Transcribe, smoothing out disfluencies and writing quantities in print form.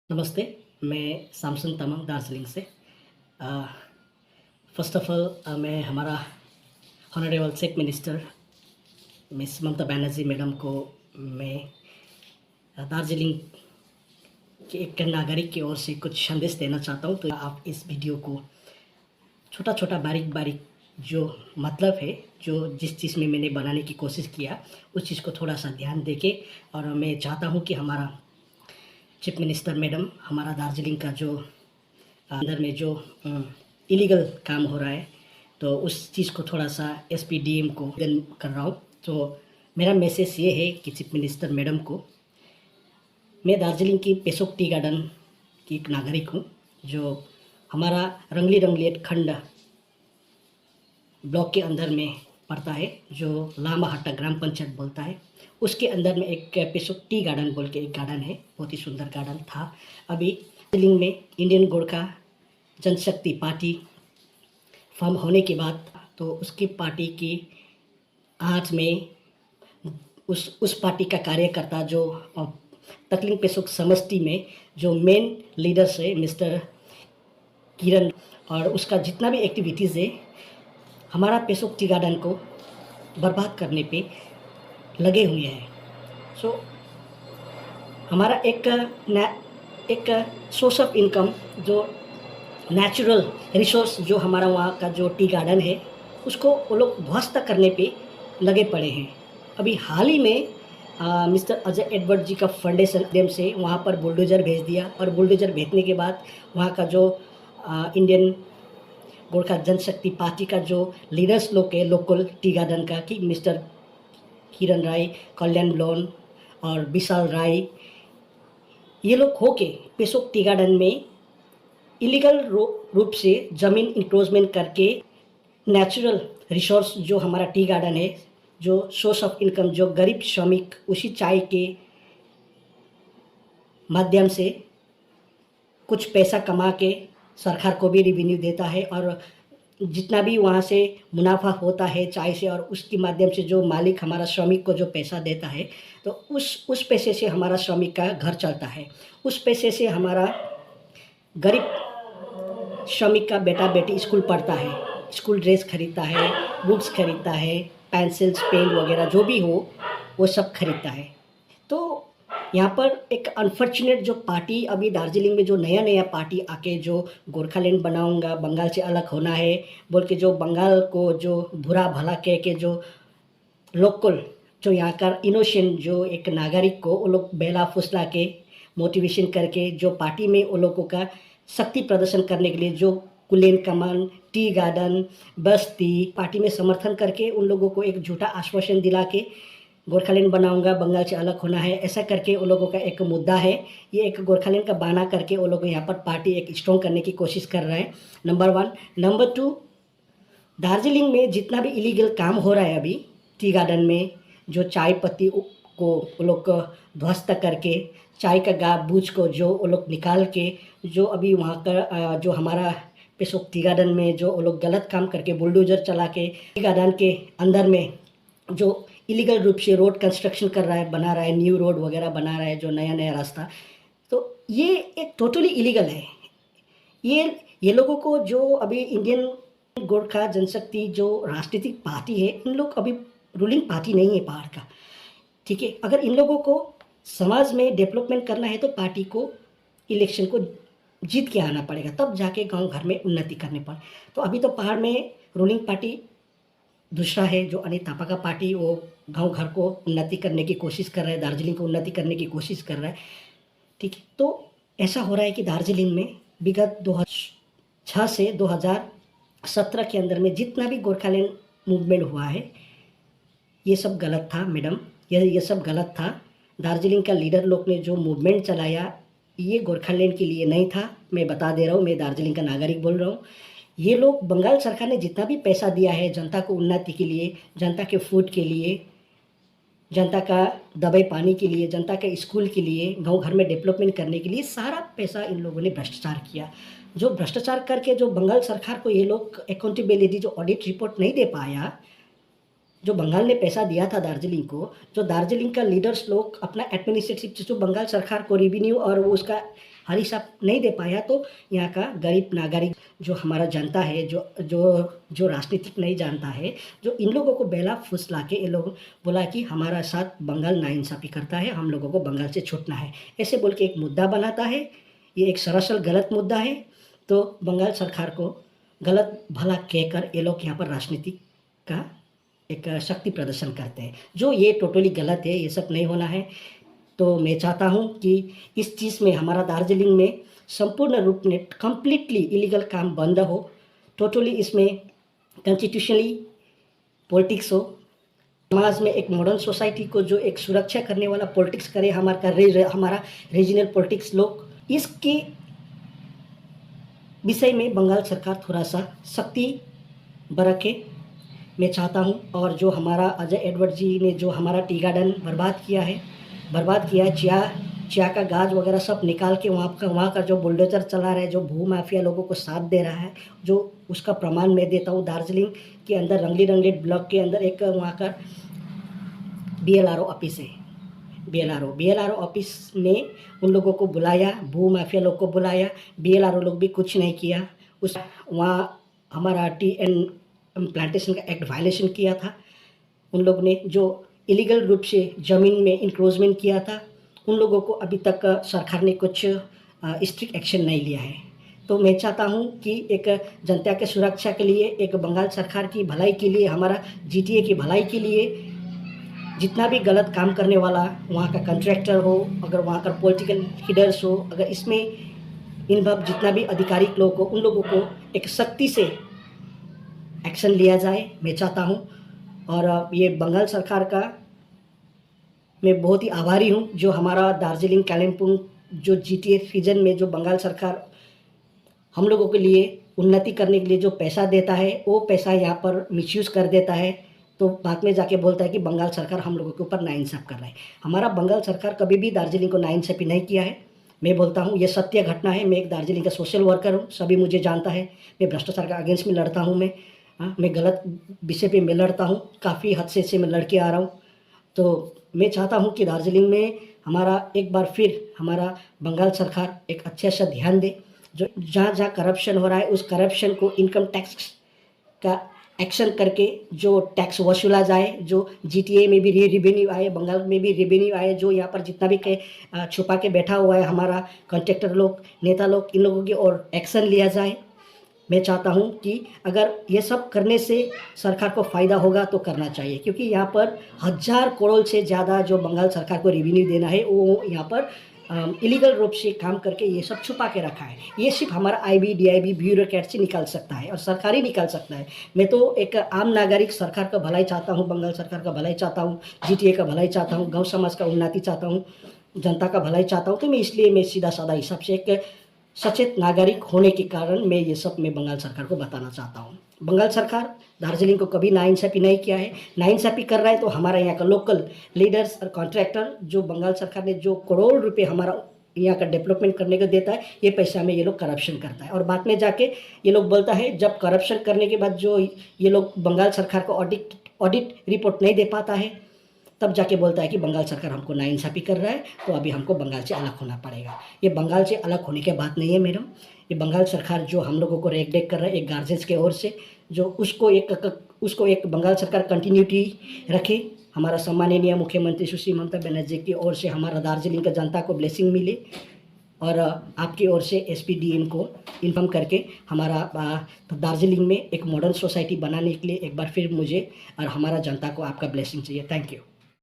नमस्ते, मैं सैमसन तमंग दार्जिलिंग से। फ़र्स्ट ऑफ़ ऑल मैं हमारा honourable chief minister miss Mamata Banerjee madam को मैं दार्जिलिंग के एक नागरिक की ओर से कुछ संदेश देना चाहता हूँ। तो आप इस वीडियो को छोटा-छोटा, बारीक-बारीक जो मतलब है, जो जिस चीज़ में मैंने बनाने की कोशिश किया, उस चीज़ को थोड़ा-सा ध्यान देके और मैं चाहता हूँ कि हमारा चीफ मिनिस्टर मैडम हमारा दार्जिलिंग का जो अंदर में जो इलीगल काम हो रहा है, तो उस चीज़ को थोड़ा-सा एसपी डीएम को निवेदन कर रहा हूँ। तो मेरा मैसेज ये है कि चीफ मिनिस्टर मैडम को, मैं दार्जिलिंग की पेसोक टी गार्डन की एक नागरिक हूँ, जो हमारा रंगली रंगलियट खंड ब्लॉक के अंदर में पड़ता है, जो लामाहट्टा ग्राम पंचायत बोलता है। उसके अंदर में एक पेसोक टी गार्डन बोल के एक गार्डन है, बहुत ही सुंदर गार्डन था। अभी दार्जिलिंग में इंडियन गोरखा जनशक्ति पार्टी फॉर्म होने के बाद तो उसकी पार्टी की आज में उस पार्टी का कार्यकर्ता जो तकलिंग पेसोक समष्टि में जो मेन लीडर्स है मिस्टर किरण, और उसका जितना भी एक्टिविटीज़ है हमारा पेसोक टी गार्डन को बर्बाद करने पे लगे हुए हैं। सो हमारा एक सोर्स ऑफ इनकम जो नेचुरल रिसोर्स जो हमारा वहाँ का जो टी गार्डन है, उसको वो लोग ध्वस्त करने पे लगे पड़े हैं। अभी हाल ही में मिस्टर अजय एडवर्ड जी का फाउंडेशन माध्यम से वहाँ पर बुलडोज़र भेज दिया, और बुलडोज़र भेजने के बाद वहाँ का जो इंडियन गोरखा जनशक्ति पार्टी का जो लीडर्स लोग है लोकल टी गार्डन का, कि मिस्टर किरण राय, कल्याण लोन और विशाल राय, ये लोग होके पेसोक टी गार्डन में इलीगल रूप से ज़मीन इंक्रोचमेंट करके नेचुरल रिसोर्स जो हमारा टी गार्डन है, जो सोर्स ऑफ इनकम जो गरीब श्रमिक उसी चाय के माध्यम से कुछ पैसा कमा के सरकार को भी रेवेन्यू देता है, और जितना भी वहाँ से मुनाफा होता है चाय से, और उसके माध्यम से जो मालिक हमारा श्रमिक को जो पैसा देता है, तो उस पैसे से हमारा श्रमिक का घर चलता है। उस पैसे से हमारा गरीब श्रमिक का बेटा बेटी स्कूल पढ़ता है, स्कूल ड्रेस खरीदता है, बुक्स खरीदता है, पेंसिल्स पेन वगैरह जो भी हो वो सब खरीदता है। तो यहाँ पर एक अनफॉर्चुनेट जो पार्टी अभी दार्जिलिंग में जो नया पार्टी आके जो गोरखालैंड बनाऊंगा, बंगाल से अलग होना है बोल के, जो बंगाल को जो बुरा भला कह के जो लोकल जो यहाँ का इनोसेंट जो एक नागरिक को वो लोग बेला फुसला के मोटिवेशन करके जो पार्टी में वो लोगों का शक्ति प्रदर्शन करने के लिए जो कुलेन कमान टी गार्डन बस्ती पार्टी में समर्थन करके उन लोगों को एक झूठा आश्वासन दिला के गोरखालैंड बनाऊंगा, बंगाल से अलग होना है, ऐसा करके वो लोगों का एक मुद्दा है। ये एक गोरखालैंड का बहाना करके वो लोग यहाँ पर पार्टी एक स्ट्रॉन्ग करने की कोशिश कर रहे हैं, नंबर 1। नंबर 2, दार्जिलिंग में जितना भी इलीगल काम हो रहा है अभी टी गार्डन में, जो चाय पत्ती को वो लोग ध्वस्त करके चाय का गा बूझ को जो वो लोग निकाल के जो अभी वहाँ का जो हमारा पेसोक टी गार्डन में जो वो लोग गलत काम करके बुलडोजर चला के टी गार्डन के अंदर में जो इलीगल रूप से रोड कंस्ट्रक्शन कर रहा है, बना रहा है, न्यू रोड वगैरह बना रहा है, जो नया रास्ता, तो ये एक टोटली इलीगल है। ये लोगों को जो अभी इंडियन गोरखा जनशक्ति जो राजनीतिक पार्टी है, इन लोग अभी रूलिंग पार्टी नहीं है पहाड़ का, ठीक है। अगर इन लोगों को समाज में डेवलपमेंट करना है तो पार्टी को इलेक्शन को जीत के आना पड़ेगा, तब जाके गांव घर में उन्नति करने पड़े। तो अभी तो पहाड़ में रूलिंग पार्टी दूसरा है, जो अनिल थापा का पार्टी, वो गांव घर को उन्नति करने की कोशिश कर रहा है, दार्जिलिंग को उन्नति करने की कोशिश कर रहा है, ठीक है। तो ऐसा हो रहा है कि दार्जिलिंग में विगत 2006 से 2017 के अंदर में जितना भी गोरखालैंड मूवमेंट हुआ है, ये सब गलत था मैडम, ये सब गलत था। दार्जिलिंग का लीडर लोग ने जो मूवमेंट चलाया, ये गोरखालैंड के लिए नहीं था। मैं बता दे रहा हूँ, मैं दार्जिलिंग का नागरिक बोल रहा हूँ। ये लोग बंगाल सरकार ने जितना भी पैसा दिया है जनता को उन्नति के लिए, जनता के फूड के लिए, जनता का दवाई पानी के लिए, जनता के स्कूल के लिए, गांव घर में डेवलपमेंट करने के लिए, सारा पैसा इन लोगों ने भ्रष्टाचार किया। जो भ्रष्टाचार करके जो बंगाल सरकार को ये लोग अकाउंटेबिलिटी जो ऑडिट रिपोर्ट नहीं दे पाया, जो बंगाल ने पैसा दिया था दार्जिलिंग को, जो दार्जिलिंग का लीडर्स लोग अपना एडमिनिस्ट्रेटिव जो बंगाल सरकार को रेवेन्यू और वो उसका हर हिसाब नहीं दे पाया, तो यहाँ का गरीब नागरिक जो हमारा जनता है, जो राजनीतिक नहीं जानता है, जो इन लोगों को बेला फुसला के ये लोग बोला कि हमारा साथ बंगाल नाइंसाफ़ी करता है, हम लोगों को बंगाल से छूटना है, ऐसे बोल के एक मुद्दा बनाता है। ये एक सरासर गलत मुद्दा है। तो बंगाल सरकार को गलत भला कहकर ये लोग यहाँ पर राजनीति का एक शक्ति प्रदर्शन करते हैं, जो ये टोटली गलत है। ये सब नहीं होना है। तो मैं चाहता हूँ कि इस चीज़ में हमारा दार्जिलिंग में संपूर्ण रूप में कम्प्लीटली इलीगल काम बंद हो, टोटली इसमें कॉन्स्टिट्यूशनली पॉलिटिक्स हो, समाज में एक मॉडर्न सोसाइटी को जो एक सुरक्षा करने वाला पॉलिटिक्स करे, हमारा रीजनल पॉलिटिक्स लोग, इसके विषय में बंगाल सरकार थोड़ा सा सख्ती बरते, मैं चाहता हूं। और जो हमारा अजय एडवर्ड जी ने जो हमारा टी गार्डन बर्बाद किया है, चिया का गाज वगैरह सब निकाल के वहाँ का जो बुलडोजर चला रहा है, जो भू माफिया लोगों को साथ दे रहा है, जो उसका प्रमाण मैं देता हूँ। दार्जिलिंग के अंदर रंगली ब्लॉक के अंदर एक वहाँ का BLRO ऑफिस है। BLRO ऑफिस में उन लोगों को बुलाया, भू माफिया लोग को बुलाया, BLRO लोग भी कुछ नहीं किया। वहाँ हमारा टी एंड प्लांटेशन का एक्ट वायलेशन किया था। उन लोग ने जो इलीगल रूप से ज़मीन में इंक्रोचमेंट किया था, उन लोगों को अभी तक सरकार ने कुछ स्ट्रिक्ट एक्शन नहीं लिया है। तो मैं चाहता हूँ कि एक जनता के सुरक्षा के लिए, एक बंगाल सरकार की भलाई के लिए, हमारा GTA की भलाई के लिए, जितना भी गलत काम करने वाला वहाँ का कॉन्ट्रैक्टर हो, अगर वहाँ का पॉलिटिकल लीडर्स हो, अगर इसमें इन्वॉल्व जितना भी अधिकारिक लोग हो, उन लोगों को एक सख्ती से एक्शन लिया जाए, मैं चाहता हूँ। और ये बंगाल सरकार का मैं बहुत ही आभारी हूँ, जो हमारा दार्जिलिंग कालिम्पोंग जो GTA रीजन में जो बंगाल सरकार हम लोगों के लिए उन्नति करने के लिए जो पैसा देता है, वो पैसा यहाँ पर मिसयूज़ कर देता है। तो बाद में जाके बोलता है कि बंगाल सरकार हम लोगों के ऊपर नाइंसाफ़ कर रहा है। हमारा बंगाल सरकार कभी भी दार्जिलिंग को नाइंसाफ़ी नहीं किया है। मैं बोलता हूँ ये सत्य घटना है। मैं एक दार्जिलिंग का सोशल वर्कर हूँ, सभी मुझे जानता है। मैं भ्रष्टाचार का अगेंस्ट में लड़ता हूँ। मैं गलत विषय पे मैं लड़ता हूँ, काफ़ी हद से मैं लड़ के आ रहा हूँ। तो मैं चाहता हूँ कि दार्जिलिंग में हमारा एक बार फिर हमारा बंगाल सरकार एक अच्छा सा ध्यान दे। जो जहाँ करप्शन हो रहा है, उस करप्शन को इनकम टैक्स का एक्शन करके जो टैक्स वसूला जाए, जो GTA में भी रेवेन्यू आए, बंगाल में भी रेवेन्यू आए, जो यहाँ पर जितना भी छुपा के बैठा हुआ है हमारा कॉन्ट्रैक्टर लोग, नेता लोग, इन लोगों की और एक्शन लिया जाए। मैं चाहता हूँ कि अगर ये सब करने से सरकार को फ़ायदा होगा तो करना चाहिए, क्योंकि यहाँ पर 1000 करोड़ से ज़्यादा जो बंगाल सरकार को रेवेन्यू देना है, वो यहाँ पर इलीगल रूप से काम करके ये सब छुपा के रखा है। ये सिर्फ हमारा IB DIB ब्यूरोक्रेट से निकाल सकता है और सरकार ही निकाल सकता है। मैं तो एक आम नागरिक सरकार का भलाई चाहता हूँ, बंगाल सरकार का भलाई चाहता हूँ, GTA का भलाई चाहता हूँ, गाँव समाज का उन्नति चाहता हूँ, जनता का भलाई चाहता हूँ। तो मैं इसलिए मैं सीधा साधा हिसाब से एक सचेत नागरिक होने के कारण मैं ये सब मैं बंगाल सरकार को बताना चाहता हूँ। बंगाल सरकार दार्जिलिंग को कभी नाइंसाफ़ी नहीं किया है। नाइंसाफ़ी कर रहा है तो हमारा यहाँ का लोकल लीडर्स और कॉन्ट्रैक्टर, जो बंगाल सरकार ने जो करोड़ रुपए हमारा यहाँ का डेवलपमेंट करने को देता है, ये पैसा में ये लोग करप्शन करता है। और बाद में जाके ये लोग बोलता है, जब करप्शन करने के बाद जो ये लोग बंगाल सरकार को ऑडिट रिपोर्ट नहीं दे पाता है, तब जाके बोलता है कि बंगाल सरकार हमको नाइंसाफ़ी कर रहा है, तो अभी हमको बंगाल से अलग होना पड़ेगा। ये बंगाल से अलग होने की बात नहीं है मैडम। ये बंगाल सरकार जो हम लोगों को रेख देख कर रहा है एक गार्जियंस के ओर से, जो उसको एक बंगाल सरकार कंटिन्यूटी रखे। हमारा सम्माननीय मुख्यमंत्री सुश्री ममता बनर्जी की ओर से हमारा दार्जिलिंग का जनता को ब्लेसिंग मिले, और आपकी ओर से SPDM को इन्फॉर्म करके हमारा दार्जिलिंग में एक मॉडर्न सोसाइटी बनाने के लिए एक बार फिर मुझे और हमारा जनता को आपका ब्लेसिंग चाहिए। Thank you.